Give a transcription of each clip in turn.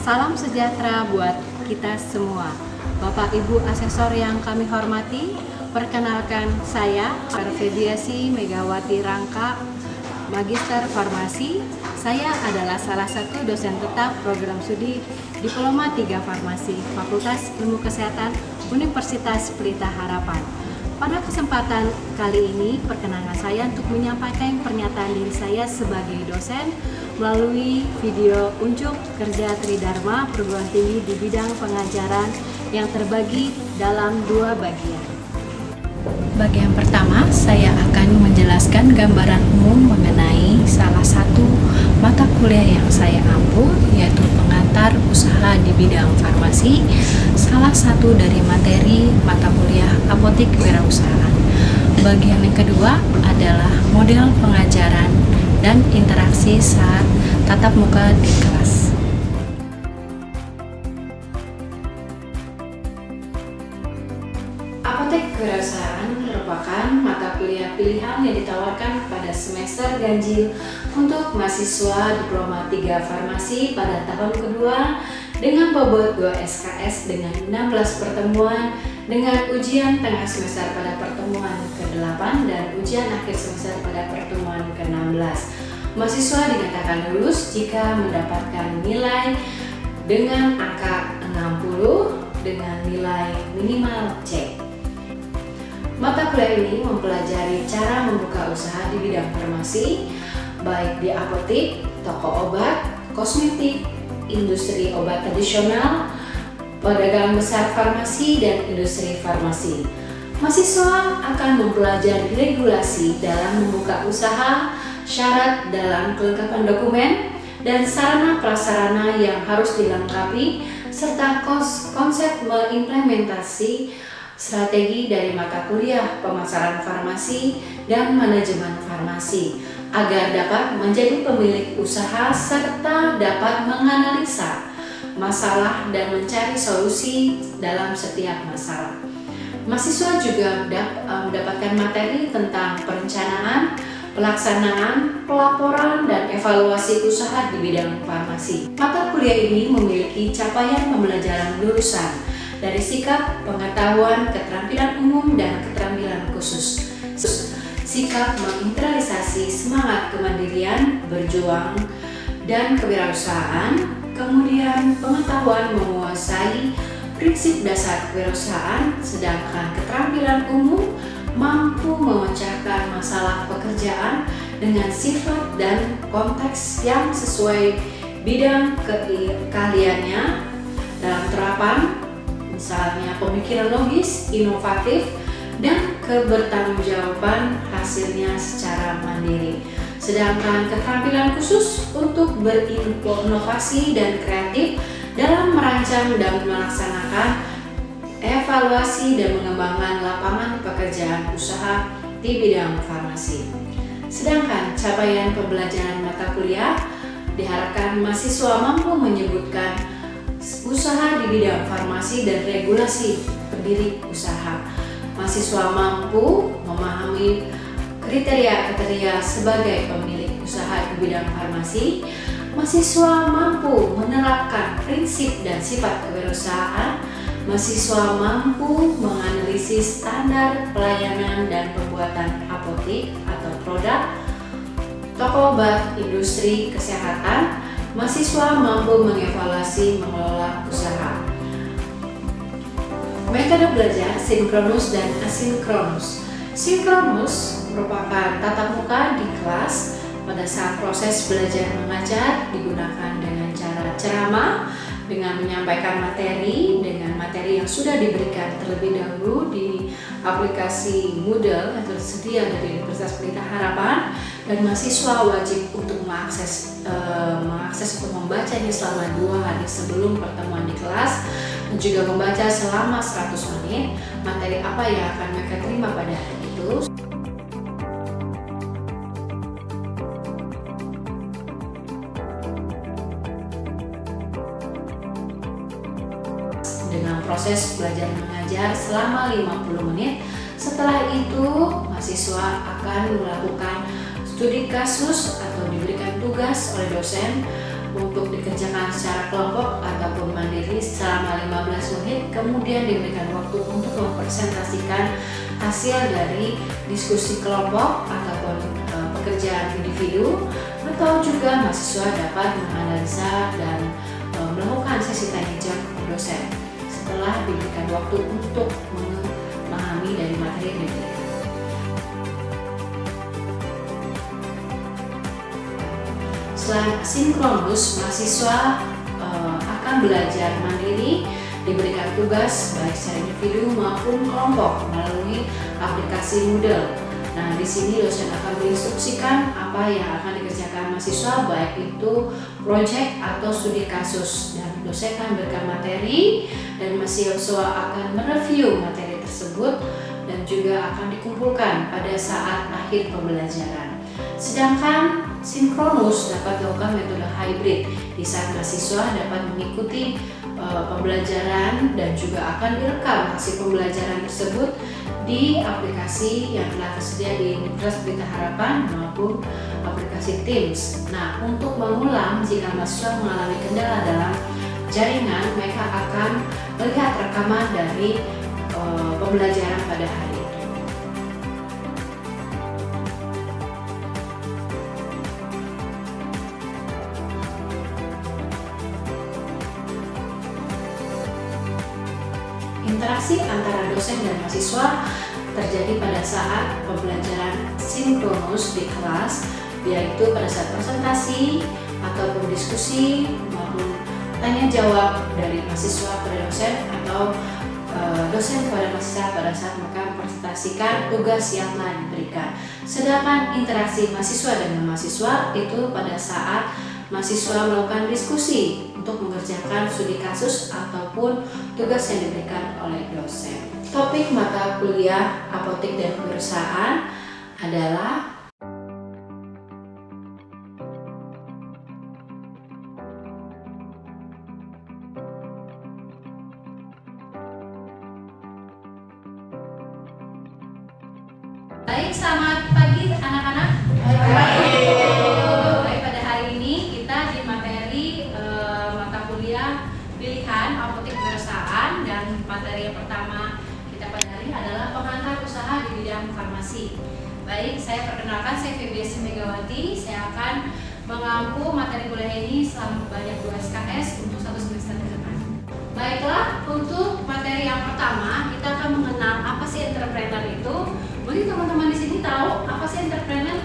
Salam sejahtera buat kita semua. Bapak Ibu asesor yang kami hormati, perkenalkan saya Parvediasi Megawati Rangka, Magister Farmasi. Saya adalah salah satu dosen tetap program studi Diploma 3 Farmasi, Fakultas Ilmu Kesehatan Universitas Pelita Harapan. Pada kesempatan kali ini, perkenalkan saya untuk menyampaikan pernyataan diri saya sebagai dosen melalui video unjuk kerja Tridharma perguruan tinggi di bidang pengajaran yang terbagi dalam 2 bagian. Bagian pertama, saya akan menjelaskan gambaran umum mengenai salah satu mata kuliah yang saya ampu, yaitu pengantar usaha di bidang farmasi, salah satu dari materi mata kuliah apotik wirausahaan. Bagian yang kedua adalah model pengajaran dan interaksi saat tatap muka di kelas. Apotek wirausahaan merupakan mata kuliah pilihan yang ditawarkan pada semester ganjil untuk mahasiswa Diploma 3 Farmasi pada tahun kedua dengan bobot 2 SKS dengan 16 pertemuan dengan ujian tengah semester pada pertemuan ke-8 dan ujian akhir semester pada pertemuan ke-16. Mahasiswa dinyatakan lulus jika mendapatkan nilai dengan angka 60 dengan nilai minimal C. Mata kuliah ini mempelajari cara membuka usaha di bidang farmasi, baik di apotik, toko obat, kosmetik, industri obat tradisional, pedagang besar farmasi, dan industri farmasi. Mahasiswa akan mempelajari regulasi dalam membuka usaha, syarat dalam kelengkapan dokumen, dan sarana prasarana yang harus dilengkapi, serta konsep mengimplementasi strategi dari mata kuliah pemasaran farmasi dan manajemen farmasi agar dapat menjadi pemilik usaha serta dapat menganalisa masalah dan mencari solusi dalam setiap masalah. Mahasiswa juga mendapatkan materi tentang perencanaan, pelaksanaan, pelaporan, dan evaluasi usaha di bidang farmasi. Mata kuliah ini memiliki capaian pembelajaran lulusan dari sikap, pengetahuan, keterampilan umum, dan keterampilan khusus. Sikap menginternalisasi semangat kemandirian, berjuang, dan kewirausahaan, kemudian pengetahuan menguasai prinsip dasar kewirausahaan, sedangkan keterampilan umum mampu memecahkan masalah pekerjaan dengan sifat dan konteks yang sesuai bidang keahliannya dalam terapan, misalnya pemikiran logis, inovatif, dan kebertanggungjawaban hasilnya secara mandiri. Sedangkan keterampilan khusus untuk berinovasi dan kreatif dalam merancang dan melaksanakan evaluasi dan mengembangkan lapangan pekerjaan usaha di bidang farmasi. Sedangkan capaian pembelajaran mata kuliah diharapkan mahasiswa mampu menyebutkan usaha di bidang farmasi dan regulasi pendiri usaha. Mahasiswa mampu memahami kriteria sebagai pemilik usaha di bidang farmasi. Mahasiswa mampu menerapkan prinsip dan sifat kewirausahaan. Mahasiswa mampu menganalisis standar pelayanan dan pembuatan apotik atau produk, toko obat, industri kesehatan. Mahasiswa mampu mengevaluasi mengelola usaha. Metode belajar sinkronus dan asinkronus. Sinkronus merupakan tatap muka di kelas. Pada saat proses belajar mengajar digunakan dengan cara ceramah, dengan menyampaikan materi yang sudah diberikan terlebih dahulu di aplikasi Moodle yang tersedia dari Universitas Pelita Harapan, dan mahasiswa wajib untuk mengakses untuk membacanya selama 2 hari sebelum pertemuan di kelas, dan juga membaca selama 100 menit materi apa yang akan mereka terima pada hari itu. Dengan proses belajar mengajar selama 50 menit. Setelah itu, mahasiswa akan melakukan studi kasus atau diberikan tugas oleh dosen untuk dikerjakan secara kelompok ataupun mandiri selama 15 menit, kemudian diberikan waktu untuk mempresentasikan hasil dari diskusi kelompok ataupun pekerjaan individu, atau juga mahasiswa dapat menganalisa dan melakukan sesi tanya jawab ke dosen setelah diberikan waktu untuk memahami dari materi yang diberikan. Selain asinkronus, mahasiswa akan belajar mandiri, diberikan tugas baik secara individu maupun kelompok melalui aplikasi Moodle. Nah, di sini dosen akan menginstruksikan apa yang akan dikerjakan mahasiswa, baik itu proyek atau studi kasus. Dan dosen akan memberikan materi dan mahasiswa akan mereview materi tersebut dan juga akan dikumpulkan pada saat akhir pembelajaran. Sedangkan sinkronus dapat dilakukan metode hybrid, di saat mahasiswa dapat mengikuti pembelajaran dan juga akan direkam hasil pembelajaran tersebut di aplikasi yang telah tersedia di Universitas Pelita Harapan maupun aplikasi Teams. Nah, untuk mengulang jika mahasiswa mengalami kendala dalam jaringan, mereka akan melihat rekaman dari pembelajaran pada hari itu. Interaksi antara dosen dan mahasiswa terjadi pada saat pembelajaran sinkronus di kelas, yaitu pada saat presentasi ataupun diskusi maupun tanya jawab dari mahasiswa kepada dosen atau dosen kepada mahasiswa pada saat mereka mempresentasikan tugas yang telah diberikan. Sedangkan interaksi mahasiswa dengan mahasiswa itu pada saat mahasiswa melakukan diskusi untuk mengerjakan studi kasus ataupun tugas yang diberikan oleh dosen. Topik mata kuliah apotek dan kewirausahaan adalah baik. Selamat pagi anak-anak. Baik, pada hari ini kita di materi mata kuliah pilihan apotek kewirausahaan, dan materi yang pertama kita pada hari ini adalah pengantar usaha di bidang farmasi. Baik, saya perkenalkan, saya Febiasi Megawati. Saya akan mengampu materi kuliah ini selama banyak 2 SKS untuk 1 semester ke depan. Baiklah, untuk materi yang pertama kita akan mengenal apa sih entrepreneur itu. Mungkin teman-teman di sini tahu apa sih entrepreneur?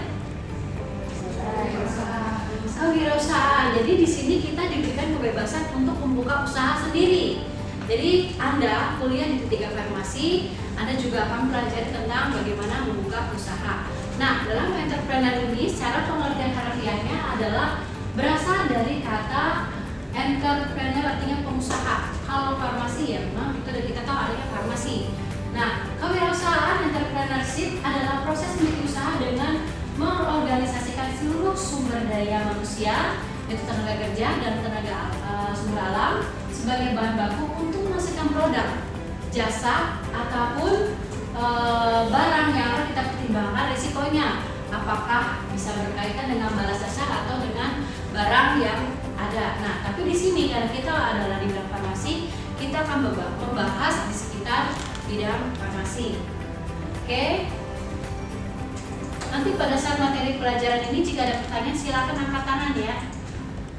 Kewirausahaan. Jadi di sini kita diberikan kebebasan untuk membuka usaha sendiri. Jadi Anda kuliah di D3 Farmasi, Anda juga akan belajar tentang bagaimana membuka usaha. Nah, dalam entrepreneur ini secara pengertian harfiahnya adalah berasal dari kata entrepreneur, artinya pengusaha. Kalau farmasi ya memang itu kita tahu adanya farmasi. Nah, kewirausahaan entrepreneurship adalah proses memiliki usaha dengan mengorganisasikan seluruh sumber daya manusia, yaitu tenaga kerja dan tenaga sumber alam, sebagai bahan baku untuk menghasilkan produk, jasa, ataupun barang yang harus kita pertimbangkan risikonya. Apakah bisa berkaitan dengan balas jasa atau dengan barang yang ada. Nah, tapi di sini karena kita adalah di bidang farmasi, kita akan membahas di sekitar bidang farmasi. Oke. Nanti pada saat materi pelajaran ini jika ada pertanyaan silakan angkat tangan ya.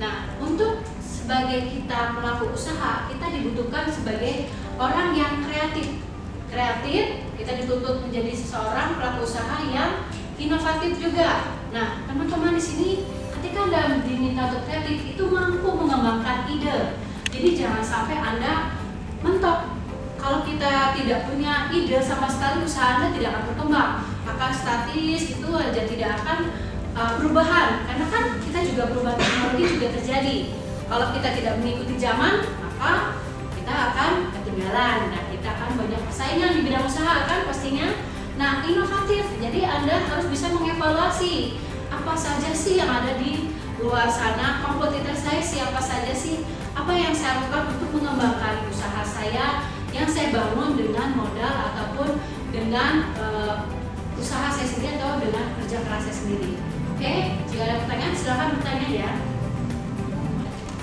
Nah, untuk sebagai kita pelaku usaha, kita dibutuhkan sebagai orang yang kreatif. Kreatif, kita dituntut menjadi seseorang pelaku usaha yang inovatif juga. Nah, teman-teman di sini ketika Anda diminta untuk kreatif, itu mampu mengembangkan ide. Jadi jangan sampai Anda mentok. Kalau kita tidak punya ide sama sekali, usaha Anda tidak akan berkembang, akan statis, itu aja tidak akan perubahan. Karena kan kita juga perubahan teknologi juga terjadi. Kalau kita tidak mengikuti zaman, maka kita akan ketinggalan. Nah, kita akan banyak persaingan di bidang usaha kan pastinya. Nah, inovatif. Jadi Anda harus bisa mengevaluasi apa saja sih yang ada di luar sana, kompetitor saya siapa saja sih, apa yang saya lakukan untuk mengembangkan usaha saya yang saya bangun dengan modal ataupun dengan usaha saya sendiri atau dengan kerja keras saya sendiri. Oke, jika ada pertanyaan silakan bertanya ya.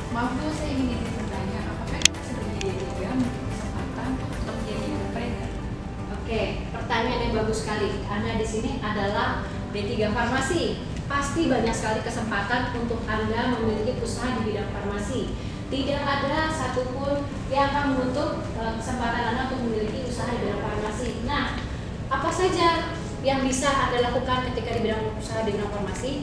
Maaf Bu, saya ingin izin bertanya, apakah kita sebagai juga memiliki kesempatan untuk menjadi entrepreneur? Oke, pertanyaan yang bagus sekali. Anda di sini adalah D3 Farmasi. Pasti banyak sekali kesempatan untuk Anda memiliki usaha di bidang farmasi. Tidak ada satupun yang akan menutup kesempatan Anda untuk memiliki usaha di bidang farmasi. Nah, apa saja yang bisa Anda lakukan ketika di bidang usaha di bidang farmasi?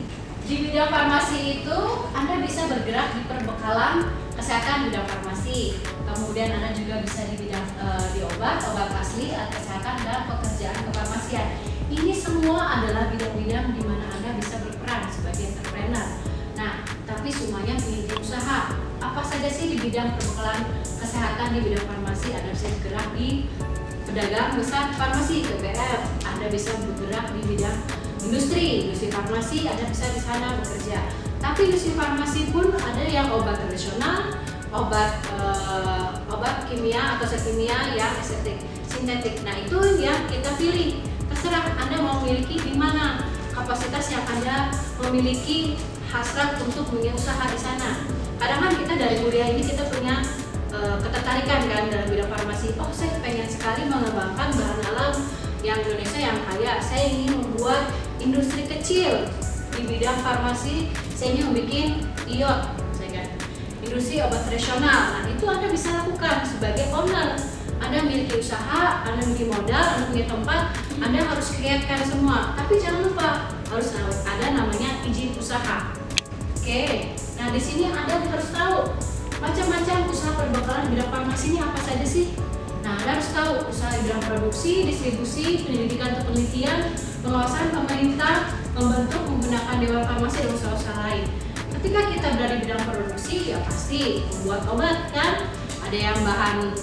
Di bidang farmasi itu Anda bisa bergerak di perbekalan kesehatan di bidang farmasi. Kemudian Anda juga bisa di bidang di obat asli, kesehatan dan pekerjaan kefarmasian. Ini semua adalah bidang-bidang di mana Anda bisa berperan sebagai entrepreneur. Nah, tapi semuanya memiliki usaha. Apa saja sih di bidang perbekalan kesehatan di bidang farmasi? Anda bisa bergerak di pedagang besar farmasi (PBF). Anda bisa bergerak di bidang industri farmasi, Anda bisa di sana bekerja. Tapi industri farmasi pun ada yang obat tradisional, obat kimia atau zat kimia yang sintetik. Nah, itu yang kita pilih. Terserah Anda mau memiliki di mana kapasitas yang Anda memiliki hasrat untuk punya usaha di sana. Kadang kan kita dari kuliah ini kita punya ketertarikan kan dalam bidang farmasi. Oh, saya pengen sekali mengembangkan bahan alam yang Indonesia yang kaya. Saya ingin membuat industri kecil di bidang farmasi. Saya ingin membuat iot, industri obat tradisional. Nah, itu Anda bisa lakukan sebagai owner. Anda memiliki usaha, Anda memiliki modal, Anda punya tempat, Anda harus kreatkan semua. Tapi jangan lupa harus ada namanya izin usaha. Oke, nah di sini Anda harus tahu macam-macam usaha perbekalan di bidang farmasi ini apa saja sih. Nah, Anda harus tahu usaha di bidang produksi, distribusi, penyelidikan atau penelitian, pengawasan pemerintah, membentuk menggunakan dewan farmasi dan usaha-usaha lain. Ketika kita berada di bidang produksi, ya pasti membuat obat kan. Ada yang bahan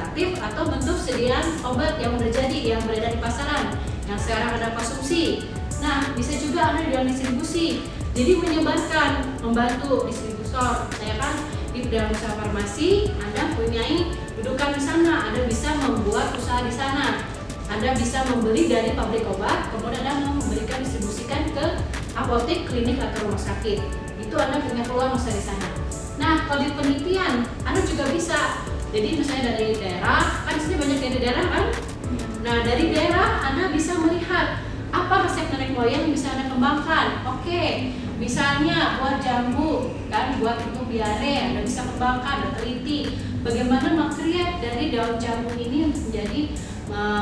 aktif atau bentuk sediaan obat yang udah jadi, yang beredar di pasaran, yang sekarang ada konsumsi. Nah, bisa juga Anda di bidang distribusi. Jadi menyebarkan, membantu distributor. Saya kan di bidang usaha farmasi, Anda punyai dudukan di sana, Anda bisa membuat usaha di sana. Anda bisa membeli dari pabrik obat, kemudian Anda memberikan distribusikan ke apotek, klinik atau rumah sakit. Itu Anda punya peluang usaha di sana. Nah, kalau di penelitian, Anda juga bisa. Jadi misalnya dari daerah, kan di sini banyak dari daerah kan? Nah, dari daerah Anda bisa melihat apa resep nenek moyang yang bisa Anda kembangkan. Oke, misalnya buat jambu, kan buat untuk diare, Anda bisa kembangkan dan teliti bagaimana mengkreat dari daun jambu ini untuk menjadi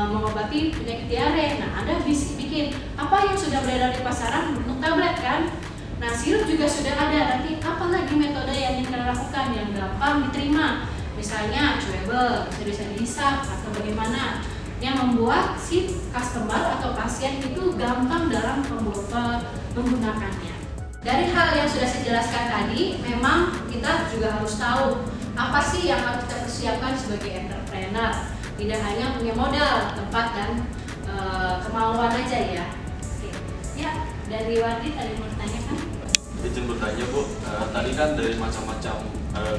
mengobati penyakit diare. Nah, Anda bisa bikin apa yang sudah beredar di pasaran untuk tablet kan? Nah, sirup juga sudah ada. Nanti apalagi metode yang ingin kalian lakukan yang gampang diterima? Misalnya chewable, bisa dihisap atau bagaimana yang membuat si customer atau pasien itu gampang dalam menggunakannya. Dari hal yang sudah saya jelaskan tadi, memang kita juga harus tahu apa sih yang harus kita persiapkan sebagai entrepreneur. Tidak hanya punya modal, tempat dan kemauan aja ya. Oke. Ya, dari Wadi tadi mau tanya kan? Izin bertanya Bu, tadi kan dari macam-macam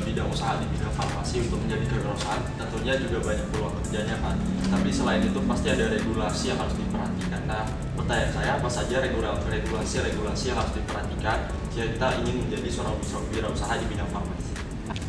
bidang usaha di bidang farmasi untuk menjadi kewirausahaan tentunya juga banyak peluang kerjanya kan. Tapi selain itu pasti ada regulasi yang harus diperhatikan. Nah, pertanyaan saya apa saja regulasi yang harus diperhatikan jika kita ingin menjadi seorang wirausaha di bidang farmasi?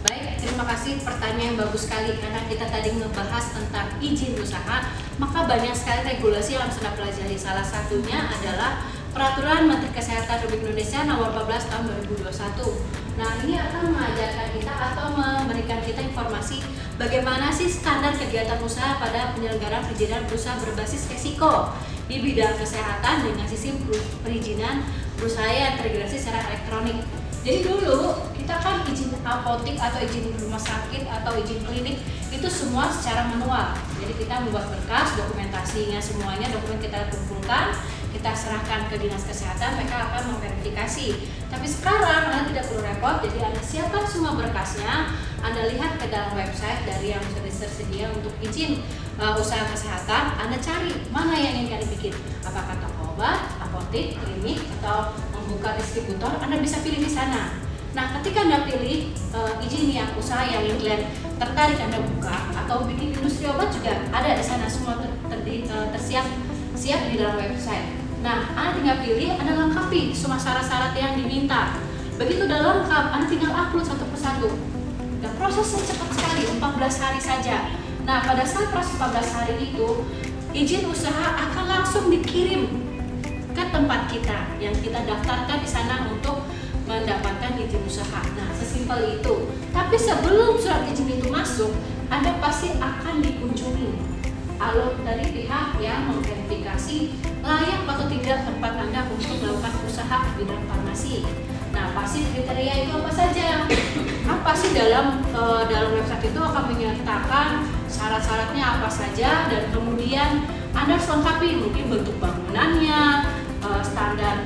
Baik, terima kasih, pertanyaan yang bagus sekali. Karena kita tadi ngebahas tentang izin usaha, maka banyak sekali regulasi yang harus kita pelajari. Salah satunya adalah Peraturan Menteri Kesehatan Republik Indonesia Nomor 14 Tahun 2021. Nah, ini akan mengajarkan kita atau memberikan kita informasi bagaimana sih standar kegiatan usaha pada penyelenggaraan perizinan berusaha berbasis risiko di bidang kesehatan dengan sistem perizinan berusaha yang terintegrasi secara elektronik. Jadi dulu kita kan izin apotek atau izin rumah sakit atau izin klinik itu semua secara manual. Jadi kita membuat berkas, dokumentasinya semuanya, dokumen kita kumpulkan, kita serahkan ke dinas kesehatan, mereka akan memverifikasi. Tapi sekarang Anda tidak perlu repot, jadi Anda siapkan semua berkasnya, Anda lihat ke dalam website dari yang sudah tersedia untuk izin usaha kesehatan, Anda cari mana yang ingin kalian bikin, apakah toko obat, apotek, klinik, atau membuka distributor, Anda bisa pilih di sana. Nah, ketika Anda pilih izin yang usaha yang kalian tertarik Anda buka, atau bikin industri obat juga ada di sana, semua tersiap di dalam website. Nah, Anda tinggal pilih, Anda lengkapi semua syarat-syarat yang diminta. Begitu udah lengkap, Anda tinggal upload satu persatu. Dan prosesnya cepat sekali, 14 hari saja. Nah, pada saat proses 14 hari itu, izin usaha akan langsung dikirim ke tempat kita yang kita daftarkan di sana untuk mendapatkan izin usaha. Nah, sesimpel itu. Tapi sebelum surat izin itu masuk, Anda pasti akan dikunjungi dari pihak yang memverifikasi layak atau tidak tempat Anda untuk melakukan usaha di bidang farmasi. Nah, pasti kriteria itu apa saja? Apa sih dalam website itu akan menyertakan syarat-syaratnya apa saja, dan kemudian Anda harus lengkapi mungkin bentuk bangunannya, standar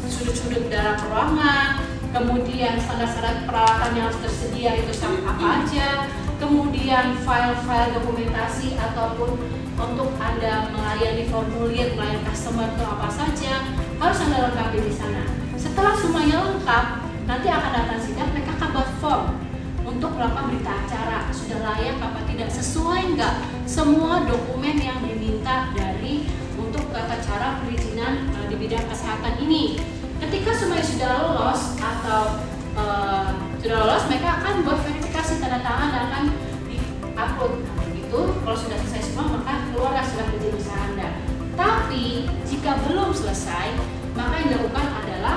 sudut-sudut dalam ruangan, kemudian standar-standar peralatan yang harus tersedia itu apa aja, kemudian file-file dokumentasi ataupun untuk Anda melayani formulir melayani customer itu apa saja harus Anda lengkapi di sana. Setelah semuanya lengkap, nanti akan datang sidang, mereka akan buat form untuk melakukan berita acara, sudah layak apa tidak, sesuai nggak semua dokumen yang diminta dari untuk tata cara perizinan di bidang kesehatan ini. Ketika semuanya sudah lolos atau sudah lolos, mereka akan buat verifikasi tanda tangan dan akan di-upload. Nah, begitu, kalau sudah selesai semua, maka keluarlah surat izin usaha Anda. Tapi jika belum selesai, maka yang dilakukan adalah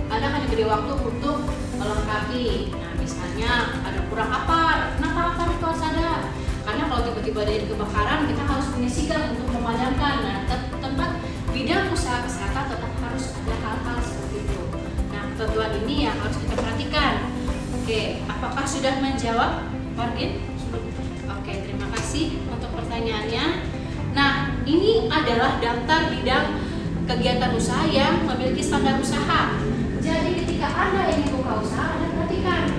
Anda akan diberi waktu untuk melengkapi. Nah, misalnya ada kurang apa? Kenapa apa itu harus ada? Karena kalau tiba-tiba ada kebakaran, kita harus punya sigap untuk memadamkan. Nah, tempat bidang usaha kesehatan tetap harus ada hal-hal seperti itu. Nah, ketentuan ini yang harus kita perhatikan. Oke, apakah sudah menjawab, Margin? Oke, terima kasih untuk pertanyaannya. Nah, ini adalah daftar bidang kegiatan usaha yang memiliki standar usaha. Jadi ketika Anda ingin buka usaha, Anda perhatikan,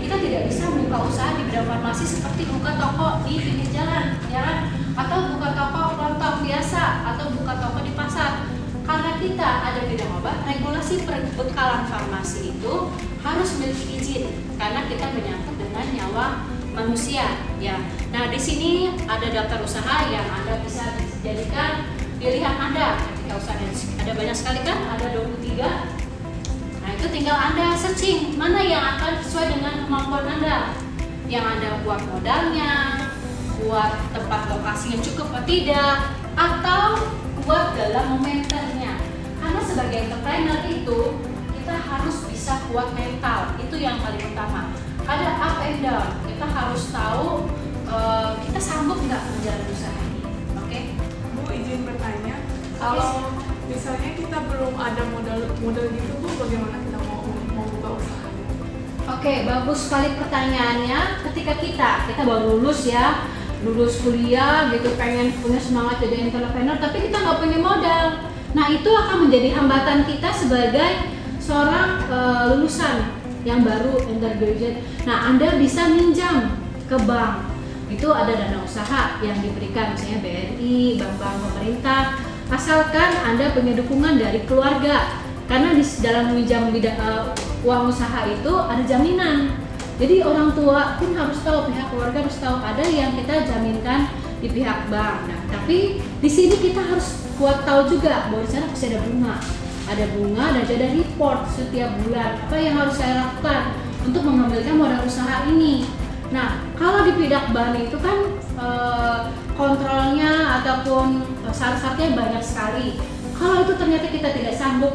kita tidak bisa buka usaha di bidang farmasi seperti buka toko di pinggir jalan, ya kan? Atau buka toko kelontong biasa, atau buka toko di pasar. Karena kita ada bidang obat, regulasi perbekalan farmasi itu harus memiliki izin karena kita menyangkut dengan nyawa manusia, ya. Nah, di sini ada daftar usaha yang Anda bisa jadikan pilihan Anda ketika usaha. Ada banyak sekali kan, ada 23. Nah, itu tinggal Anda searching mana yang akan sesuai dengan kemampuan Anda. Yang Anda buat modalnya, buat tempat lokasinya cukup atau tidak, atau buat dalam momenternya. Karena sebagai entrepreneur itu kita harus bisa kuat mental, itu yang paling utama. Ada up and down, kita harus tahu kita sanggup nggak menjalani usaha ini. Oke? Bu, izin bertanya, kalau misalnya kita belum ada modal gitu, Bu, bagaimana kita mau buka usahanya? Oke, bagus sekali pertanyaannya. Ketika kita baru lulus ya, lulus kuliah gitu, pengen punya semangat jadi entrepreneur, tapi kita nggak punya modal. Nah, itu akan menjadi hambatan kita sebagai seorang lulusan yang baru undergraduate. Nah, Anda bisa minjam ke bank. Itu ada dana usaha yang diberikan, misalnya BRI, bank-bank pemerintah, asalkan Anda punya dukungan dari keluarga. Karena di dalam meminjam uang usaha itu ada jaminan. Jadi orang tua pun harus tahu, pihak keluarga harus tahu ada yang kita jaminkan di pihak bank. Nah, tapi di sini kita harus kuat tahu juga bahwa di sana pasti ada bunga. Ada bunga dan ada report setiap bulan. Apa yang harus saya lakukan untuk mengambilkan modal usaha ini? Nah, kalau di pihak bank itu kan kontrolnya ataupun syarat-syaratnya banyak sekali. Kalau itu ternyata kita tidak sanggup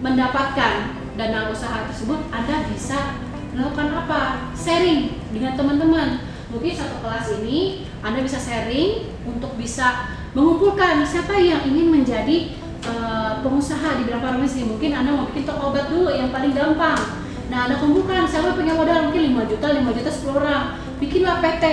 mendapatkan dana usaha tersebut, Anda bisa melakukan apa? Sharing dengan teman-teman. Mungkin satu kelas ini Anda bisa sharing untuk bisa mengumpulkan siapa yang ingin menjadi pengusaha di bidang farmasi. Mungkin Anda mau bikin toko obat dulu yang paling gampang. Nah, Anda kumpulkan siapa punya modal mungkin 5 juta 10 orang. Bikinlah PT.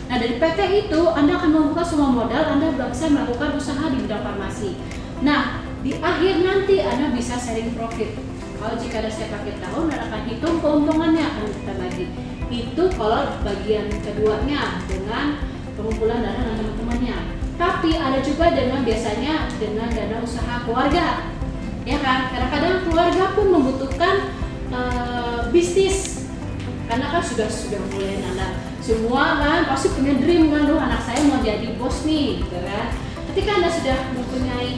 Nah, dari PT itu Anda akan mengumpulkan semua modal, Anda bisa melakukan usaha di bidang farmasi. Nah, di akhir nanti Anda bisa sharing profit. Kalau jika ada setiap akhir tahun, Anda akan hitung keuntungannya, akan kita bagi. Itu kalau bagian keduanya dengan pengumpulan dana dengan teman-temannya. Tapi ada juga biasanya dengan dana usaha keluarga, ya kan? Kadang-kadang keluarga pun membutuhkan bisnis, karena kan sudah mulai semua kan pasti punya dream kan, anak saya mau jadi bos nih, gitu kan? Ketika Anda sudah mempunyai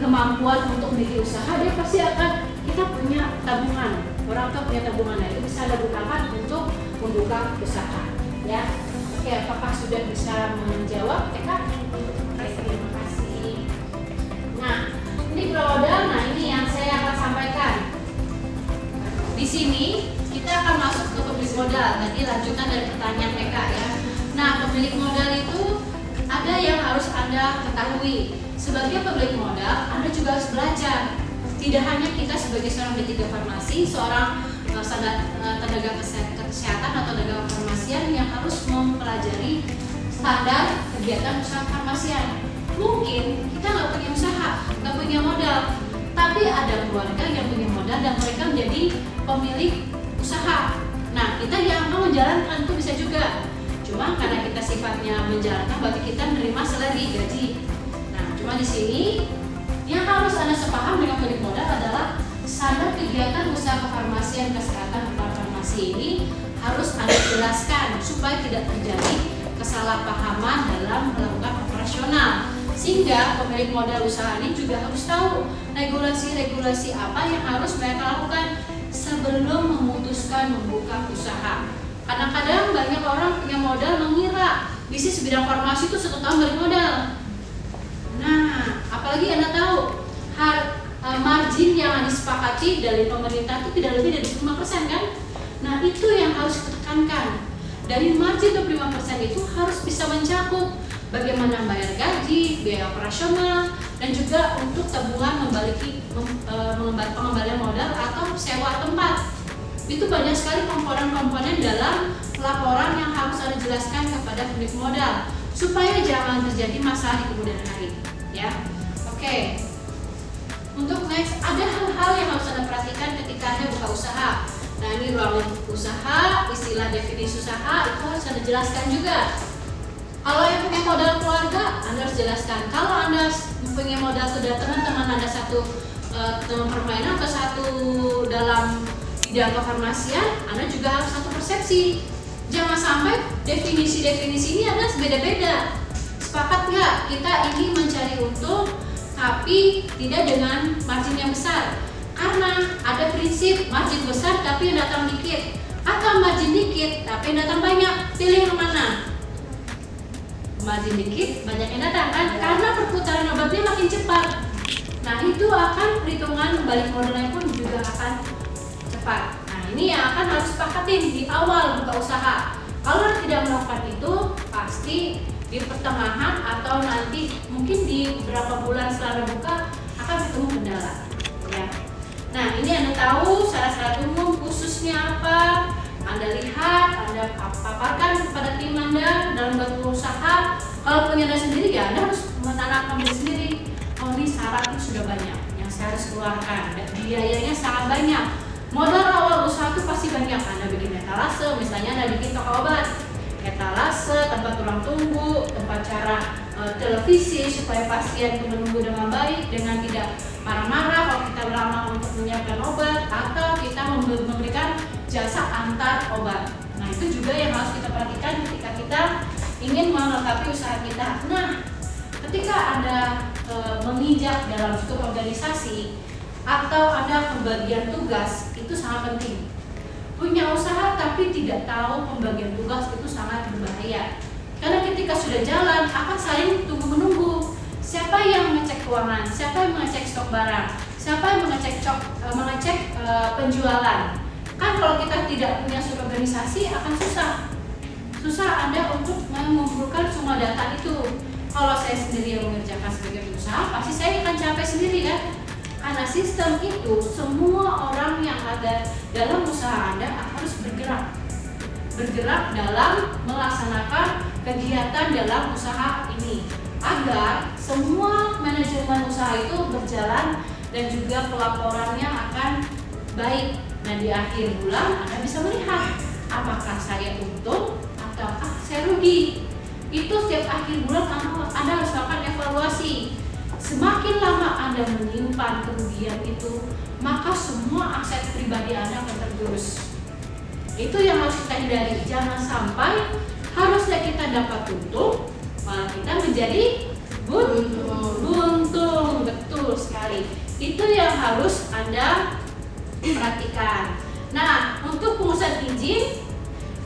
kemampuan untuk memiliki usaha, dia pasti akan, kita punya tabungan, orang tua punya tabungan, itu bisa digunakan untuk membuka usaha, ya. Oke, apakah sudah bisa menjawab, Eka? Oke, terima kasih. Nah, ini modal. Nah, ini yang saya akan sampaikan. Di sini kita akan masuk ke pemilik modal. Tadi lanjutan dari pertanyaan Eka, ya. Nah, pemilik modal itu ada yang harus Anda ketahui. Sebagai pemilik modal, Anda juga harus belajar. Tidak hanya kita sebagai seorang D3 farmasi, seorang tenaga kesehatan atau tenaga farmasian yang harus mempelajari standar kegiatan usaha farmasian. Mungkin kita nggak punya usaha, nggak punya modal, tapi ada keluarga yang punya modal dan mereka menjadi pemilik usaha. Nah, kita yang mau menjalankan itu bisa juga. Cuma karena kita sifatnya menjalankan, berarti kita menerima salary, gaji. Nah, cuma di sini yang harus Anda sepaham dengan pemilik modal adalah standar kegiatan usaha kefarmasian kesehatan farmasi ini harus Anda jelaskan supaya tidak terjadi kesalahpahaman dalam melakukan operasional. Sehingga pemilik modal usaha ini juga harus tahu regulasi-regulasi apa yang harus mereka lakukan sebelum memutuskan membuka usaha. Kadang-kadang banyak orang punya modal mengira bisnis bidang farmasi itu 1 tahun balik modal. Nah, apalagi Anda tahu margin yang disepakati dari pemerintah itu tidak lebih dari 5% kan? Nah, itu yang harus ditekankan. Dari margin 25% itu harus bisa mencakup bagaimana bayar gaji, biaya operasional, dan juga untuk tabungan pengembalian modal atau sewa tempat. Itu banyak sekali komponen-komponen dalam laporan yang harus Anda jelaskan kepada pemilik modal supaya jangan terjadi masalah di kemudian hari, ya. Oke. Untuk next, ada hal-hal yang harus Anda perhatikan ketika Anda buka usaha. Nah, ini ruang usaha, istilah definisi usaha itu harus Anda jelaskan juga. Kalau yang punya modal keluarga, Anda harus jelaskan. Kalau Anda punya modal sudah teman-teman Anda satu teman permainan atau satu dalam bidang kefarmasian, Anda juga harus satu persepsi. Jangan sampai definisi-definisi ini Anda beda-beda. Sepakat nggak? Kita ingin mencari untung, tapi tidak dengan margin yang besar. Karena ada prinsip margin besar tapi yang datang dikit, atau margin dikit tapi yang datang banyak. Pilih yang mana? Margin dikit, banyak yang datang kan? Karena perputaran obatnya makin cepat. Nah, itu akan perhitungan balik modalnya pun juga akan cepat. Nah, ini yang akan harus sepakatin di awal buka usaha. Kalau tidak melakukan itu, pasti di pertengahan atau nanti mungkin di beberapa bulan setelah buka akan ketemu kendala, ya. Nah, ini Anda tahu syarat-syarat umum khususnya apa, Anda lihat, Anda paparkan kepada tim Anda dalam berusaha. Kalau punya Anda sendiri, ya Anda harus menanamkan sendiri. Oh, ini syaratnya sudah banyak yang saya harus keluarkan, dan biayanya sangat banyak. Modal awal usaha itu pasti banyak. Anda bikin etalase, misalnya Anda bikin toko obat, etalase, tempat ruang tunggu, tempat cara televisi supaya pasien itu menunggu dengan baik, dengan tidak marah-marah kalau kita lama untuk menyiapkan obat, atau kita memberikan jasa antar obat. Nah, itu juga yang harus kita perhatikan ketika kita ingin melengkapi usaha kita. Nah, ketika Anda menginjak dalam suatu organisasi atau ada pembagian tugas, itu sangat penting. Punya usaha tapi tidak tahu pembagian tugas itu sangat berbahaya. Karena ketika sudah jalan akan saling tunggu-menunggu. Siapa yang mengecek keuangan, siapa yang mengecek stok barang, siapa yang mengecek penjualan. Kan kalau kita tidak punya suatu organisasi akan susah Anda untuk mengumpulkan semua data itu. Kalau saya sendiri yang mengerjakan sebagai pengusaha, pasti saya akan capek sendiri kan. Karena sistem itu semua orang yang ada dalam usaha Anda harus bergerak dalam melaksanakan kegiatan dalam usaha ini agar semua manajemen usaha itu berjalan dan juga pelaporannya akan baik. Nah, di akhir bulan Anda bisa melihat apakah saya untung ataukah saya rugi. Itu setiap akhir bulan Anda harus melakukan evaluasi. Semakin lama Anda menyimpan kerugian itu, maka semua aset pribadi Anda akan tergerus. Itu yang harus kita hindari. Jangan sampai harusnya kita dapat untung, malah kita menjadi buntung. Betul sekali. baik. Itu yang harus Anda perhatikan. Nah, untuk pengurusan izin,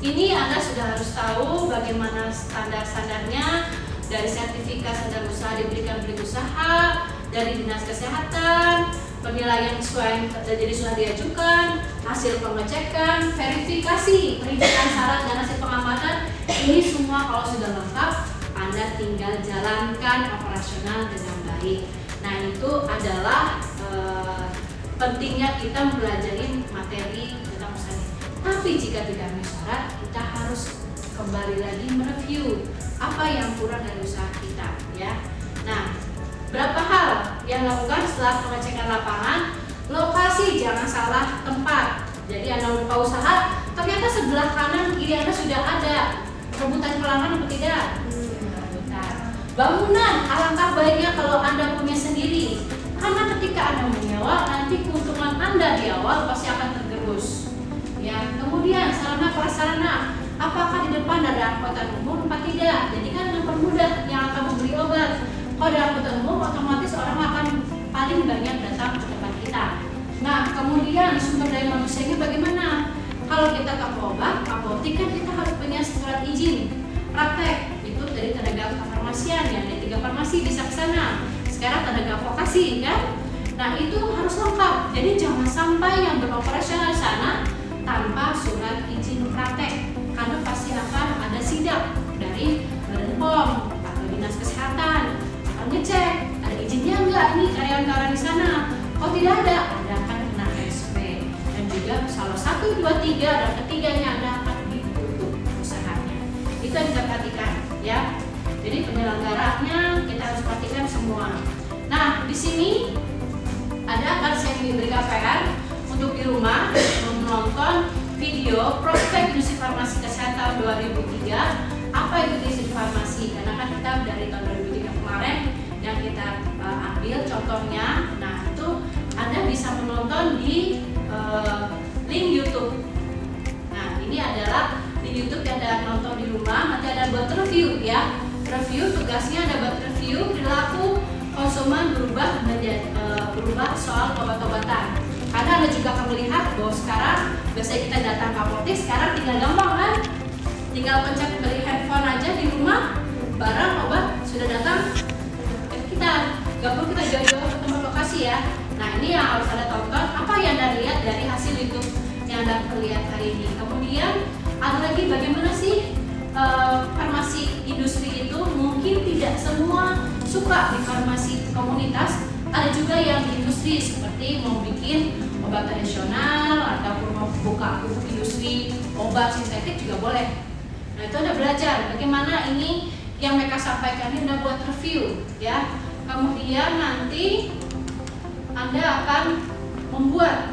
ini Anda sudah harus tahu bagaimana standar-standarnya dari sertifikat standar usaha diberikan pemilik usaha, dari dinas kesehatan, penilaian sesuai jadi sudah diajukan, hasil pengecekan, verifikasi, perizinan syarat dan hasil pengamatan. Ini semua kalau sudah lengkap, Anda tinggal jalankan operasional dengan baik. Nah, itu adalah pentingnya kita mempelajari materi tentang usaha ini. Tapi jika tidak memenuhi syarat, kita harus kembali lagi mereview apa yang kurang dari usaha kita, ya. Nah, berapa hal yang dilakukan setelah pengecekan lapangan? Lokasi, jangan salah tempat. Jadi Anda membuka usaha, ternyata sebelah kanan kiri Anda sudah ada rebutan pelanggan atau tidak? Rebutan. Bangunan, alangkah baiknya kalau Anda punya sendiri. Karena ketika Anda menyewa, nanti keuntungan Anda di awal pasti akan tergerus. Ya, kemudian sarana prasarana, apakah di depan ada angkutan umum apa tidak? Jadi kan mempermudah yang akan membeli obat. Kalau ada angkutan umum, otomatis orang akan paling banyak datang ke tempat kita. Nah, kemudian sumber daya manusianya bagaimana? Kalau kita ke obat, apotek kan kita harus punya surat izin praktek. Itu dari tenaga kefarmasian, yang ada 3 farmasi bisa ke sana. Sekarang tenaga vokasi kan? Nah, itu harus lengkap. Jadi jangan sampai yang beroperasional di sana tanpa surat izin praktek, karena pasti akan ada sidak dari Badan POM atau dinas kesehatan akan ngecek ada izinnya enggak ini karyawan-karyawan di sana. Kalau tidak ada, Anda akan kena SP dan juga salah 1, 2, 3 dan ketiganya Anda akan ditutup usahanya. Itu yang kita perhatikan, ya. Jadi penyelenggaranya kita harus perhatikan semua. Nah, di sini ada akan saya berikan PR untuk di rumah menonton video prospek industri farmasi kesehatan 2003. Apa itu industri farmasi? Karena kan kita dari tahun 2003 kemarin yang kita ambil contohnya. Nah, itu Anda bisa menonton di link YouTube. Nah, ini adalah di YouTube yang Anda nonton di rumah. Nanti ada buat review, ya. Review tugasnya ada buat review perilaku konsumen berubah soal obat-obatan. Karena Anda juga akan melihat bahwa sekarang biasanya kita datang ke apotek, sekarang tinggal gampang kan? Tinggal pencet beli handphone aja di rumah, barang obat sudah datang ke kita. Gak perlu kita jauh-jauh ke tempat lokasi, ya. Nah, ini yang harus Anda tonton. Apa yang Anda lihat dari hasil YouTube yang Anda lihat hari ini. Kemudian ada lagi bagaimana sih farmasi industri itu? Mungkin tidak semua suka di farmasi komunitas. Ada juga yang di industri seperti mau bikin obat tradisional ataupun mau buka industri obat sintetik juga boleh. Nah, itu Anda belajar bagaimana ini yang mereka sampaikan ini Anda buat review, ya. Kemudian nanti Anda akan membuat,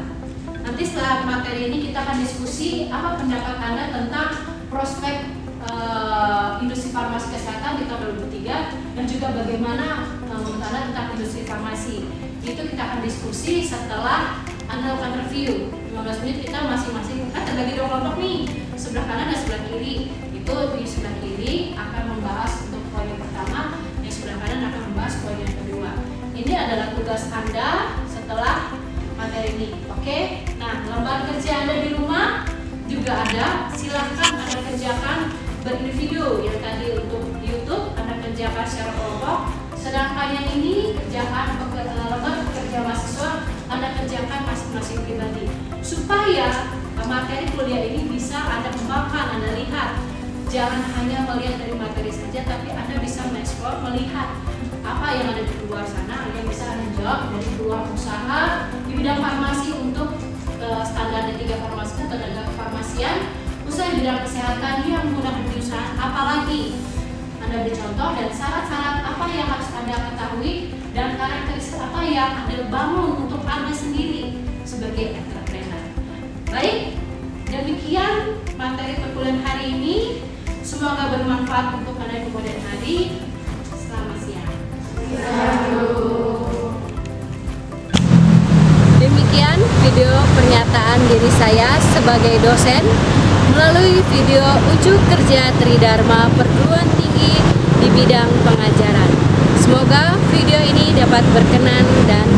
nanti setelah materi ini kita akan diskusi apa pendapat Anda tentang prospek industri farmasi kesehatan di tahun 2003 dan juga bagaimana menurut Anda tentang industri farmasi. Itu kita akan diskusi setelah Anda lakukan review. 15 menit kita masing-masing kan terbagi 2 kelompok nih, sebelah kanan dan sebelah kiri. Itu di sebelah kiri akan membahas untuk poin yang pertama, yang sebelah kanan akan membahas poin yang kedua. Ini adalah tugas Anda setelah materi ini. Oke? Nah, lembar kerja Anda di rumah juga ada. Silahkan Anda kerjakan berindividu. Yang tadi untuk YouTube Anda kerjakan secara kelompok. Sedangkan yang ini kerjaan lembar kerja mahasiswa Anda kerjakan masing-masing pribadi. Supaya materi kuliah ini bisa Anda kembangkan, Anda lihat. Jangan hanya melihat dari materi saja, tapi Anda bisa mengeksplor, melihat apa yang ada di luar sana yang bisa Anda jawab dari peluang usaha di bidang farmasi untuk standar D3 farmasi atau tenaga kefarmasian, usaha di bidang kesehatan yang menggunakan perusahaan, apalagi Anda beri contoh dan syarat-syarat apa yang harus Anda ketahui dan karakteristik apa yang Anda bangun untuk Anda sendiri sebagai entrepreneur. Baik, demikian materi perkuliahan hari ini. Semoga bermanfaat untuk Anda di kemudian hari. Selamat siang. Demikian video pernyataan diri saya sebagai dosen melalui video ujuk kerja Tridharma Perguruan Tinggi di bidang pengajaran. Semoga video ini dapat berkenan dan